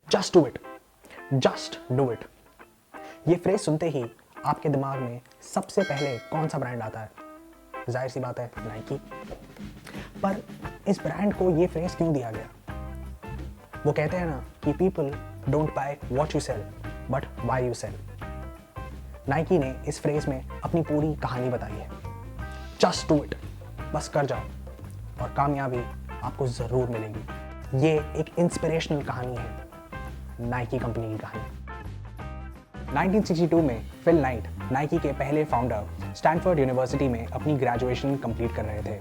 Just do it, just do it. ये phrase सुनते ही आपके दिमाग में सबसे पहले कौन सा ब्रांड आता है? जाहिर सी बात है, नाइकी। पर इस ब्रांड को ये फ्रेज क्यों दिया गया? वो कहते हैं ना कि people don't buy what you sell but why you sell. Nike ने इस फ्रेज में अपनी पूरी कहानी बताई है। जस्ट डू इट, बस कर जाओ और कामयाबी आपको जरूर मिलेगी। ये एक इंस्पिरेशनल कहानी है, नाइकी कंपनी की कहानी। 1962 में फिल नाइट नाइकी के पहले फाउंडर स्टैनफोर्ड यूनिवर्सिटी में अपनी ग्रेजुएशन कंप्लीट कर रहे थे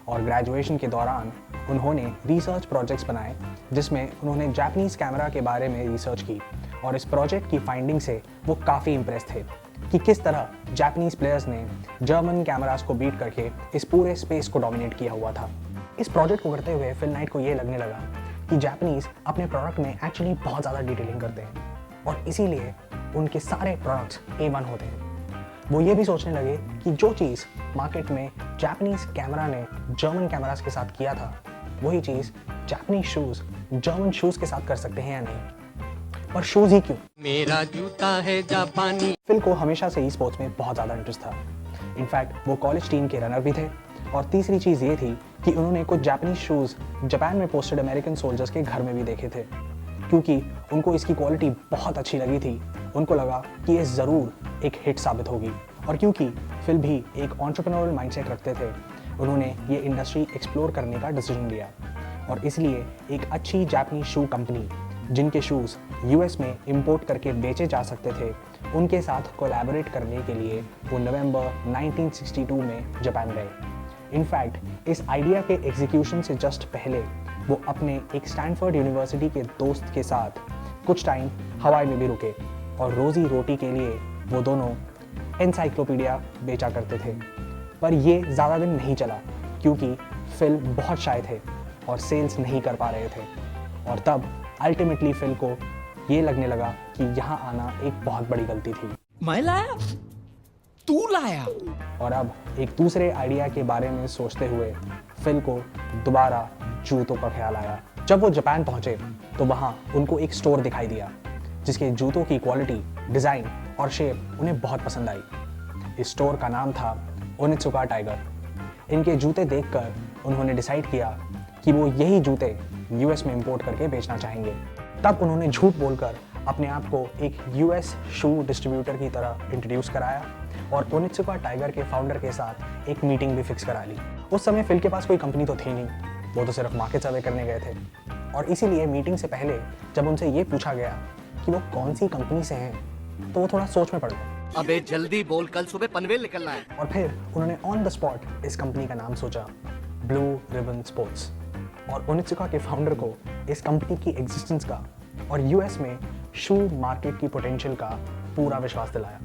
और ग्रेजुएशन के दौरान उन्होंने रिसर्च प्रोजेक्ट्स बनाए जिसमें उन्होंने जापानीज़ कैमरा के बारे में रिसर्च की और इस प्रोजेक्ट की फाइंडिंग से वो काफ़ी इम्प्रेस थे कि किस तरह जापानीज़ प्लेयर्स ने जर्मन कैमरास को बीट करके इस पूरे स्पेस को डोमिनेट किया हुआ था। इस प्रोजेक्ट को करते हुए फिल नाइट को ये लगने लगा कि जापानीज़ अपने प्रोडक्ट में एक्चुअली बहुत ज़्यादा डिटेलिंग करते हैं और इसीलिए उनके सारे प्रोडक्ट्स A1 होते हैं। वो ये भी सोचने लगे कि जो चीज़ मार्केट में जापानीज़ कैमरा ने जर्मन कैमरास के साथ किया था वही चीज़ जापानीज़ शूज़ जर्मन शूज़ के साथ कर सकते हैं या नहीं। पर शूज़ ही क्यों? मेरा जूता है जापानी। फिल को हमेशा से ही स्पोर्ट्स में बहुत ज़्यादा इंटरेस्ट था। इनफैक्ट वो कॉलेज टीम के रनर भी थे और तीसरी चीज़ ये थी कि उन्होंने कुछ जापानीज़ शूज़ जापान में पोस्टेड अमेरिकन सोल्जर्स के घर में भी देखे थे। क्योंकि उनको इसकी क्वालिटी बहुत अच्छी लगी थी, उनको लगा कि ये ज़रूर एक हिट साबित होगी। और क्योंकि फिल भी एक एंटरप्रेन्योरियल माइंडसेट रखते थे, उन्होंने ये इंडस्ट्री एक्सप्लोर करने का डिसीजन लिया और इसलिए एक अच्छी जापानीज़ शू कंपनी जिनके शूज़ यूएस में इंपोर्ट करके बेचे जा सकते थे उनके साथ कोलैबोरेट करने के लिए वो नवंबर 1962 में जापान गए। इनफैक्ट इस आइडिया के एग्जीक्यूशन से जस्ट पहले वो अपने एक स्टैनफोर्ड यूनिवर्सिटी के दोस्त के साथ कुछ टाइम हवाई में भी रुके और रोजी रोटी के लिए वो दोनों एनसाइक्लोपीडिया बेचा करते थे। पर ये ज़्यादा दिन नहीं चला क्योंकि फिल बहुत शाय थे और सेल्स नहीं कर पा रहे थे और तब अल्टीमेटली फिल को ये लगने लगा कि यहाँ आना एक बहुत बड़ी गलती थी। मैं लाया, तू लाया। और अब एक दूसरे आइडिया के बारे में सोचते हुए फिल को दोबारा जूतों का ख्याल आया। जब वो जापान पहुंचे तो वहाँ उनको एक स्टोर दिखाई दिया जिसके जूतों की क्वालिटी, डिज़ाइन और शेप उन्हें बहुत पसंद आई। इस स्टोर का नाम था ओनित्सुका टाइगर। इनके जूते देखकर उन्होंने डिसाइड किया कि वो यही जूते यूएस में इंपोर्ट करके बेचना चाहेंगे। तब उन्होंने झूठ बोलकर अपने आप को एक यूएस शू डिस्ट्रीब्यूटर की तरह इंट्रोड्यूस कराया और ओनित्सुका टाइगर के फाउंडर के साथ एक मीटिंग भी फिक्स करा ली। उस समय फिल के पास कोई कंपनी तो थी नहीं, वो तो सिर्फ मार्केट सर्वे करने गए थे और इसीलिए मीटिंग से पहले जब उनसे ये पूछा गया कि वो कौन सी कंपनी से हैं तो वो थोड़ा सोच में पड़ गए। अबे जल्दी बोल, कल सुबह पनवेल निकलना है। और फिर उन्होंने ऑन द स्पॉट इस कंपनी का नाम सोचा, ब्लू रिबन स्पोर्ट्स। और ओनित्सुका के फाउंडर को इस कंपनी की एग्जिस्टेंस का और यूएस में शू मार्केट की पोटेंशियल का पूरा विश्वास दिलाया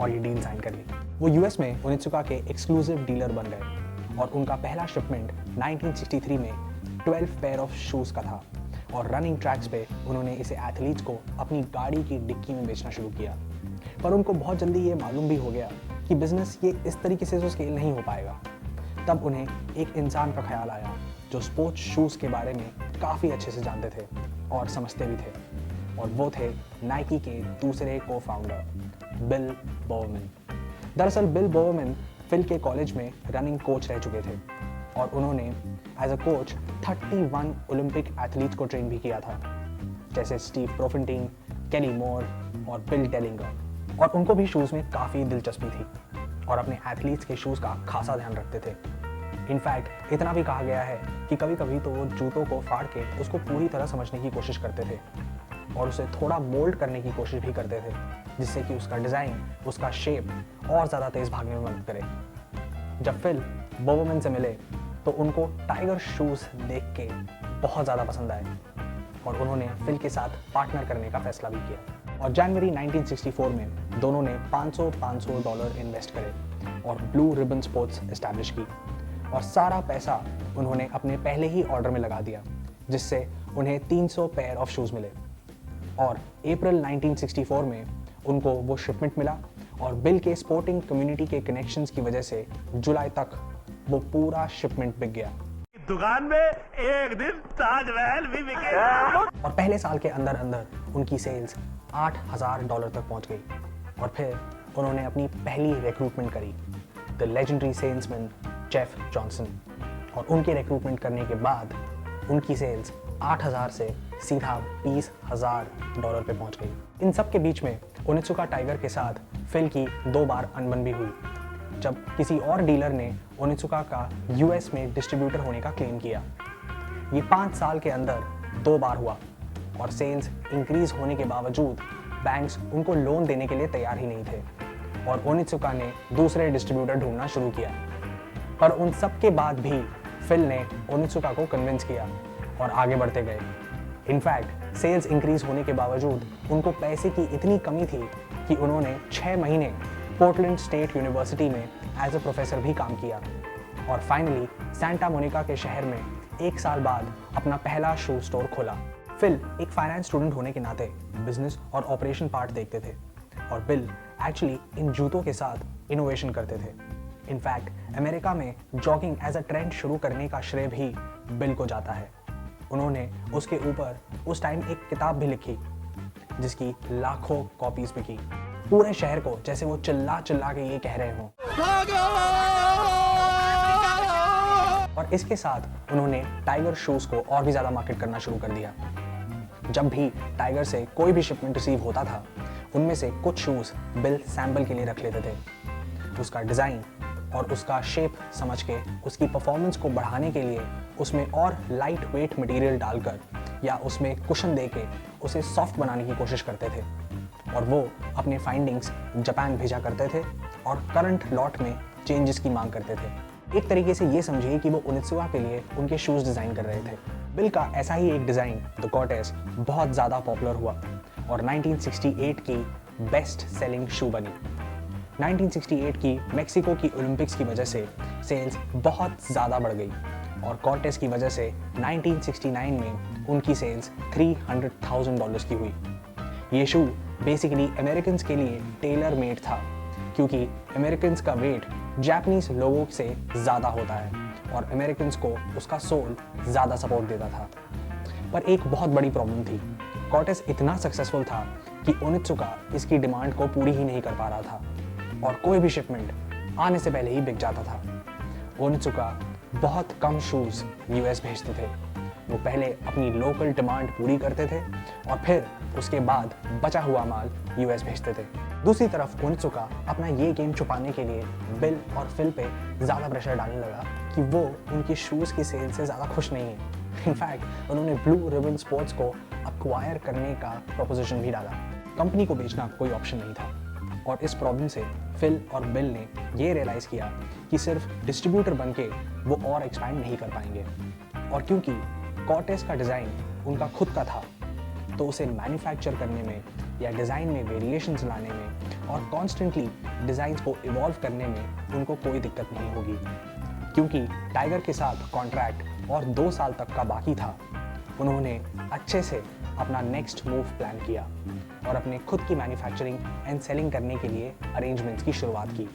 और ये डील साइन कर ली। वो यूएस में ओनित्सुका के एक्सक्लूसिव डीलर बन गए और उनका पहला शिपमेंट 1963 में 12 पेयर ऑफ शूज़ का था और रनिंग ट्रैक्स पे उन्होंने इसे एथलीट्स को अपनी गाड़ी की डिक्की में बेचना शुरू किया। पर उनको बहुत जल्दी ये मालूम भी हो गया कि बिजनेस ये इस तरीके से तो स्केल नहीं हो पाएगा। तब उन्हें एक इंसान का ख्याल आया जो स्पोर्ट्स शूज़ के बारे में काफ़ी अच्छे से जानते थे और समझते भी थे और वो थे नाइकी के दूसरे को फाउंडर बिल बोवेरमैन। दरअसल बिल बोवेरमैन फिल के कॉलेज में रनिंग कोच रह चुके थे और उन्होंने as a coach 31 Olympic athletes को ट्रेन भी किया था, जैसे स्टीव प्रोफेंटीन, केली मोर और बिल डेलिंगर। और उनको भी शूज़ में काफ़ी दिलचस्पी थी और अपने एथलीट्स के शूज़ का खासा ध्यान रखते थे। इनफैक्ट इतना भी कहा गया है कि कभी कभी तो वो जूतों को फाड़ के उसको पूरी तरह समझने की कोशिश करते थे और उसे थोड़ा मोल्ड करने की कोशिश भी करते थे जिससे कि उसका डिज़ाइन, उसका शेप और ज़्यादा तेज़ भागने में मदद करे। जब फिल बोवेरमैन से मिले तो उनको टाइगर शूज़ देख के बहुत ज़्यादा पसंद आए और उन्होंने फिल के साथ पार्टनर करने का फैसला भी किया। और जनवरी 1964 में दोनों ने $500 इन्वेस्ट करे और ब्लू रिबन स्पोर्ट्स एस्टैब्लिश की और सारा पैसा उन्होंने अपने पहले ही ऑर्डर में लगा दिया जिससे उन्हें 300 पेयर ऑफ शूज़ मिले। और अप्रैल 1964 में उनको वो शिपमेंट मिला और बिल के स्पोर्टिंग कम्युनिटी के कनेक्शंस की वजह से जुलाई तक वो पूरा शिपमेंट बिक गया। दुकान में एक दिन ताजमहल भी बिकेगा। और पहले साल के अंदर अंदर उनकी सेल्स $8,000 तक पहुंच गई। और फिर उन्होंने अपनी पहली रिक्रूटमेंट करी, the legendary salesman Jeff Johnson. और उनके रिक्रूटमेंट करने के बाद उनकी सेल्स 8,000 से सीधा $20,000 पे पहुंच गई। इन सब के बीच में ओनित्सुका टाइगर के साथ फिल की 2 बार अनबन भी हुई, जब किसी और डीलर ने ओनित्सुका का यूएस में डिस्ट्रीब्यूटर होने का क्लेम किया। ये 5 साल के अंदर 2 बार हुआ और सेल्स इंक्रीज होने के बावजूद बैंक्स उनको लोन देने के लिए तैयार ही नहीं थे और ओनित्सुका ने दूसरे डिस्ट्रीब्यूटर ढूंढना शुरू किया। पर उन सब के बाद भी फिल ने ओनित्सुका को कन्विंस किया और आगे बढ़ते गए। इनफैक्ट सेल्स इंक्रीज होने के बावजूद उनको पैसे की इतनी कमी थी कि उन्होंने 6 महीने पोर्टलैंड स्टेट यूनिवर्सिटी में एज अ प्रोफेसर भी काम किया और फाइनली सैंटा मोनिका के शहर में 1 साल बाद अपना पहला शू स्टोर खोला। फिल एक फाइनेंस स्टूडेंट होने के नाते बिजनेस और ऑपरेशन पार्ट देखते थे और बिल एक्चुअली इन जूतों के साथ इनोवेशन करते थे। इनफैक्ट अमेरिका में जॉगिंग एज अ ट्रेंड शुरू करने का श्रेय भी बिल को जाता है। उन्होंने उसके ऊपर उस टाइम एक किताब भी लिखी जिसकी लाखों कॉपीज बिकी, पूरे शहर को जैसे वो चिल्ला चिल्ला के ये कह रहे हों। और इसके साथ उन्होंने टाइगर शूज को और भी ज्यादा मार्केट करना शुरू कर दिया। जब भी टाइगर से कोई भी शिपमेंट रिसीव होता था, उनमें से कुछ शूज बिल सैंपल के लिए रख लेते थे। उसका डिजाइन और उसका शेप समझ के उसकी परफॉर्मेंस को बढ़ाने के लिए उसमें और लाइट वेट मटेरियल डालकर या उसमें कुशन देके उसे सॉफ्ट बनाने की कोशिश करते थे और वो अपने फाइंडिंग्स जापान भेजा करते थे और करंट लॉट में चेंजेस की मांग करते थे। एक तरीके से ये समझिए कि वो ओनित्सुका के लिए उनके शूज डिजाइन कर रहे थे। बिल का ऐसा ही एक डिजाइन द कॉर्टेस बहुत ज्यादा पॉपुलर हुआ और 1968 की बेस्ट सेलिंग शू बनी। 1968 की मेक्सिको की ओलंपिक्स की वजह से सेल्स बहुत ज़्यादा बढ़ गई और कॉर्टेस की वजह से 1969 में उनकी सेल्स $300,000 की हुई। ये शू बेसिकली अमेरिकन्स के लिए टेलर मेड था क्योंकि अमेरिकन्स का वेट जापानीज लोगों से ज़्यादा होता है और अमेरिकन्स को उसका सोल ज़्यादा सपोर्ट देता था। पर एक बहुत बड़ी प्रॉब्लम थी, कॉर्टेस इतना सक्सेसफुल था कि ओनित्सुका इसकी डिमांड को पूरी ही नहीं कर पा रहा था और कोई भी शिपमेंट आने से पहले ही बिक जाता था। ओनित्सुका बहुत कम शूज़ यूएस भेजते थे। वो पहले अपनी लोकल डिमांड पूरी करते थे और फिर उसके बाद बचा हुआ माल यूएस भेजते थे। दूसरी तरफ ओनित्सुका अपना ये गेम छुपाने के लिए बिल और फिल पे ज़्यादा प्रेशर डालने लगा कि वो उनकी शूज़ की सेल से ज़्यादा खुश नहीं है। इनफैक्ट उन्होंने ब्लू रिबन स्पोर्ट्स को अक्वायर करने का प्रोपोजिशन भी डाला। कंपनी को बेचना कोई ऑप्शन नहीं था और इस प्रॉब्लम से फिल और बिल ने ये रियलाइज़ किया कि सिर्फ डिस्ट्रीब्यूटर बनके वो और एक्सपैंड नहीं कर पाएंगे और क्योंकि कॉर्टेस का डिज़ाइन उनका खुद का था तो उसे मैन्युफैक्चर करने में या डिज़ाइन में वेरिएशंस लाने में और कॉन्स्टेंटली डिज़ाइंस को इवॉल्व करने में उनको कोई दिक्कत नहीं होगी। क्योंकि टाइगर के साथ कॉन्ट्रैक्ट और 2 साल तक का बाकी था, उन्होंने अच्छे से अपना नेक्स्ट मूव प्लान किया और अपने खुद की मैन्युफैक्चरिंग एंड सेलिंग करने के लिए अरेंजमेंट्स की शुरुआत की।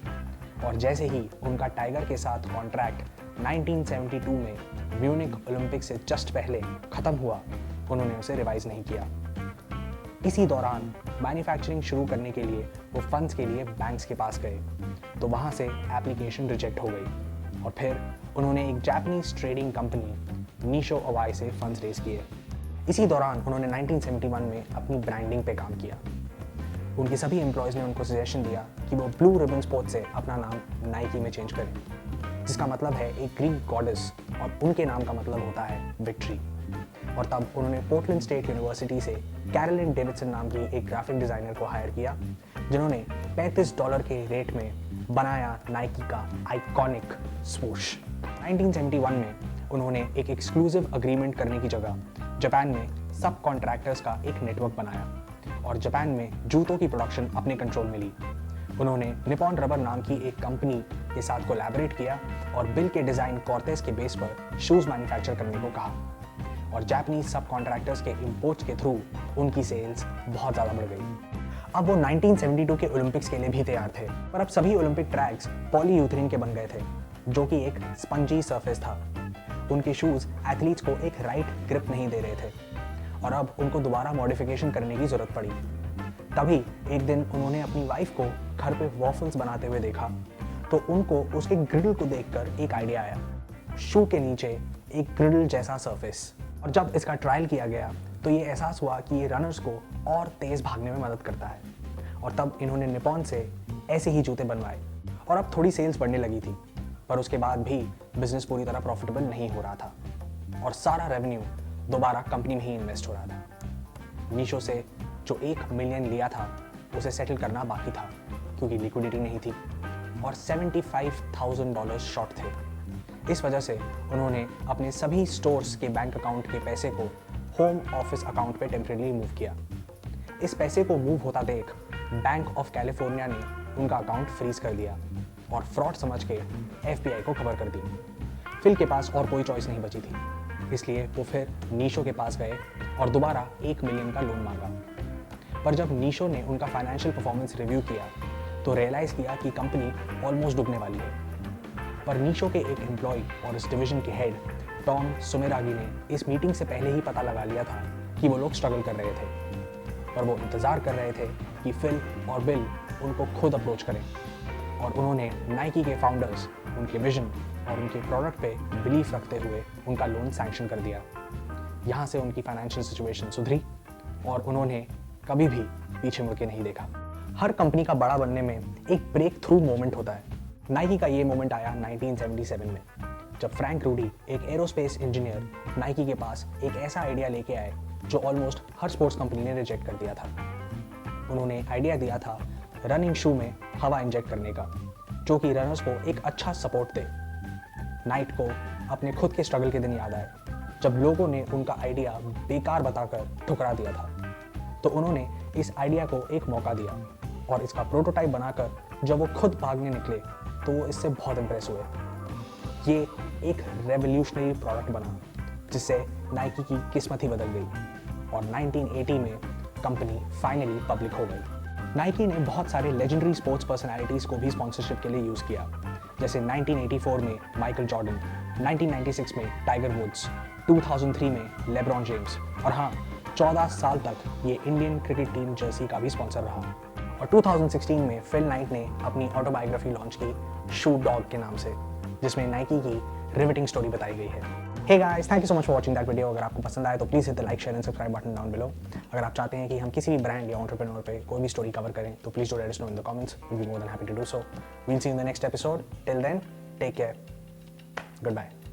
और जैसे ही उनका टाइगर के साथ कॉन्ट्रैक्ट 1972 में म्यूनिक ओलंपिक से जस्ट पहले ख़त्म हुआ, उन्होंने उसे रिवाइज नहीं किया। इसी दौरान मैन्युफैक्चरिंग शुरू करने के लिए वो फंड्स के लिए बैंक्स के पास गए तो वहाँ से एप्लीकेशन रिजेक्ट हो गई और फिर उन्होंने एक जापानीज ट्रेडिंग कंपनी नीशो अवाई से फंड्स रेज किए। इसी दौरान उन्होंने 1971 में अपनी ब्रांडिंग पे काम किया। उनके सभी एम्प्लॉयज़ ने उनको सजेशन दिया कि वो ब्लू रिबन स्पोर्ट्स से अपना नाम नाइकी में चेंज करें, जिसका मतलब है एक ग्रीक गॉडेस और उनके नाम का मतलब होता है विक्ट्री। और तब उन्होंने पोर्टलैंड स्टेट यूनिवर्सिटी से कैरोलिन डेविडसन नाम की एक ग्राफिक डिज़ाइनर को हायर किया, जिन्होंने $35 के रेट में बनाया नाइकी का आइकॉनिक स्वूश। 1971 में उन्होंने एक एक्सक्लूसिव अग्रीमेंट करने की जगह जापान में सब कॉन्ट्रैक्टर्स का एक नेटवर्क बनाया और जापान में जूतों की प्रोडक्शन अपने कंट्रोल में ली। उन्होंने निपॉन रबर नाम की एक कंपनी के साथ कोलैबोरेट किया और बिल के डिज़ाइन कॉर्टेस के बेस पर शूज़ मैन्युफैक्चर करने को कहा और जापानीज सब कॉन्ट्रैक्टर्स के इंपोर्ट्स के थ्रू उनकी सेल्स बहुत ज़्यादा बढ़ गई। अब वो 1972 के ओलंपिक्स के लिए भी तैयार थे, पर अब सभी ओलंपिक ट्रैक्स पॉलीयूथेरिन के बन गए थे, जो कि एक स्पंजी सरफेस था उनके शूज़ एथलीट्स को एक राइट ग्रिप नहीं दे रहे थे और अब उनको दोबारा मॉडिफिकेशन करने की ज़रूरत पड़ी। तभी एक दिन उन्होंने अपनी वाइफ को घर पे वॉफल्स बनाते हुए देखा तो उनको उसके ग्रिडल को देखकर एक आइडिया आया, शू के नीचे एक ग्रिडल जैसा सरफेस। और जब इसका ट्रायल किया गया तो ये एहसास हुआ कि ये रनर्स को और तेज़ भागने में मदद करता है और तब इन्होंने निपॉन से ऐसे ही जूते बनवाए और अब थोड़ी सेल्स बढ़ने लगी थी, पर उसके बाद भी बिजनेस पूरी तरह प्रॉफिटेबल नहीं हो रहा था और सारा रेवेन्यू दोबारा कंपनी में ही इन्वेस्ट हो रहा था। नीशो से जो 1 मिलियन लिया था उसे सेटल करना बाकी था क्योंकि लिक्विडिटी नहीं थी और $75,000 शॉर्ट थे। इस वजह से उन्होंने अपने सभी स्टोर्स के बैंक अकाउंट के पैसे को होम ऑफिस अकाउंट पे टेम्परेरी मूव किया। इस पैसे को मूव होता देख बैंक ऑफ कैलिफोर्निया ने उनका अकाउंट फ्रीज कर दिया और फ्रॉड समझ के FBI को खबर कर दी। फिल के पास और कोई चॉइस नहीं बची थी, इसलिए वो फिर नीशो के पास गए और दोबारा 1 मिलियन का लोन मांगा। पर जब नीशो ने उनका फाइनेंशियल परफॉर्मेंस रिव्यू किया तो रियलाइज़ किया कि कंपनी ऑलमोस्ट डूबने वाली है। पर नीशो के एक एम्प्लॉय और इस डिवीजन के हेड टॉम सुमेरागी ने इस मीटिंग से पहले ही पता लगा लिया था कि वो लोग स्ट्रगल कर रहे थे, पर वो इंतज़ार कर रहे थे कि फिल और बिल उनको खुद अप्रोच करें और उन्होंने नाइकी के फाउंडर्स, उनके विजन और उनके प्रोडक्ट पे बिलीफ रखते हुए उनका लोन सैंक्शन कर दिया। यहाँ से उनकी फाइनेंशियल सिचुएशन सुधरी और उन्होंने कभी भी पीछे मुड़ के नहीं देखा। हर कंपनी का बड़ा बनने में एक ब्रेक थ्रू मोमेंट होता है। नाइकी का ये मोमेंट आया 1977 में जब फ्रैंक रूडी, एक एरोस्पेस इंजीनियर, नाइकी के पास एक ऐसा आइडिया लेके आए जो ऑलमोस्ट हर स्पोर्ट्स कंपनी ने रिजेक्ट कर दिया था। उन्होंने आइडिया दिया था रनिंग शू में हवा इंजेक्ट करने का, जो कि रनर्स को एक अच्छा सपोर्ट दे। नाइट को अपने खुद के स्ट्रगल के दिन याद आए जब लोगों ने उनका आइडिया बेकार बताकर ठुकरा दिया था, तो उन्होंने इस आइडिया को एक मौका दिया और इसका प्रोटोटाइप बनाकर जब वो खुद भागने निकले तो वो इससे बहुत इंप्रेस हुए। ये एक रेवोल्यूशनरी प्रोडक्ट बना जिससे नाइकी की किस्मत ही बदल गई और 1980 में कंपनी फाइनली पब्लिक हो गई। नाइकी ने बहुत सारे लेजेंडरी स्पोर्ट्स पर्सनालिटीज़ को भी स्पॉन्सरशिप के लिए यूज़ किया, जैसे 1984 में माइकल जॉर्डन, 1996 में टाइगर वुड्स, 2003 में लेब्रॉन जेम्स और हाँ 14 साल तक ये इंडियन क्रिकेट टीम जर्सी का भी स्पॉन्सर रहा। और 2016 में फिल नाइट ने अपनी ऑटोबायोग्राफी लॉन्च की शू डॉग के नाम से, जिसमें नाइकी की रिवेटिंग स्टोरी बताई गई है। Hey guys, thank you so much for watching that video. अगर आपको पसंद आए तो please hit the like, share and subscribe button down below. अगर आप चाहते हैं कि हम किसी भी ब्रांड या एंटरप्रेन्योर पे कोई भी स्टोरी कवर करें तो please do let us know in the comments. We will be more than happy to do so. We'll see you in the next episode. Till then, take care, good bye.